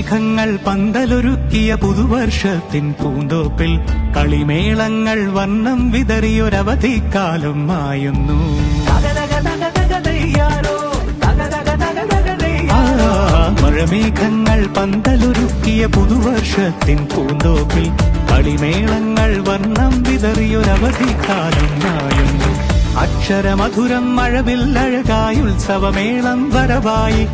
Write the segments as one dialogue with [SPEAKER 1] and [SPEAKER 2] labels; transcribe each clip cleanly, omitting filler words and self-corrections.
[SPEAKER 1] മഴമേഘങ്ങൾ പന്തലൊരുക്കിയ പുതുവർഷത്തിൻ പൂന്തോപ്പിൽ കളിമേളങ്ങൾ വർണ്ണം വിതറിയൊരവധിക്കാലം മായുന്നു. മഴമേഘങ്ങൾ പന്തലൊരുക്കിയ പുതുവർഷത്തിൻ പൂന്തോപ്പിൽ കളിമേളങ്ങൾ വർണ്ണം വിതറിയൊരവധിക്കാലം മായുന്നു. അക്ഷരമധുരം മഴവില്ലഴകായി ഉത്സവമേളം വരവായി.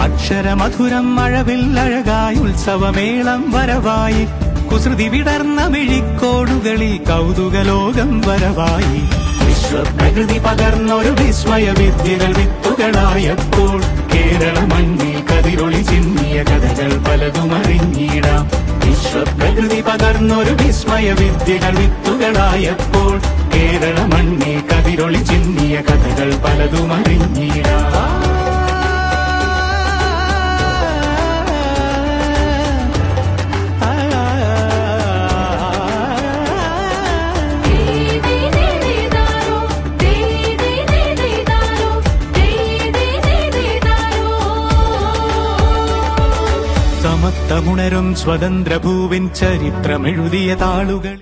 [SPEAKER 1] അക്ഷരമധുരം മഴവില്ലഴകായി ഉത്സവമേളം വരവായി. കുസൃതി വിടർന്ന മിഴിക്കോടുകളിൽ കൗതുകലോകം വരവായി. വിശ്വപ്രകൃതി പകർന്നൊരു വിസ്മയ വിദ്യകൾ വിത്തുകളായപ്പോൾ കേരള മണ്ണിൽ കതിരൊളി ചിന്നിയ കഥകൾ പലതും അറിഞ്ഞിടാം. വിശ്വപ്രകൃതി പകർന്നൊരു വിസ്മയ വിദ്യകൾ വിത്തുകളായപ്പോൾ കേരള മണ്ണിൽ കതിരൊളി ചിന്നിയ കഥകൾ പലതും അറിഞ്ഞിടാം. സമത്വമുണരും സ്വതന്ത്ര ഭൂവിൻ ചരിത്രമെഴുതിയ താളുകൾ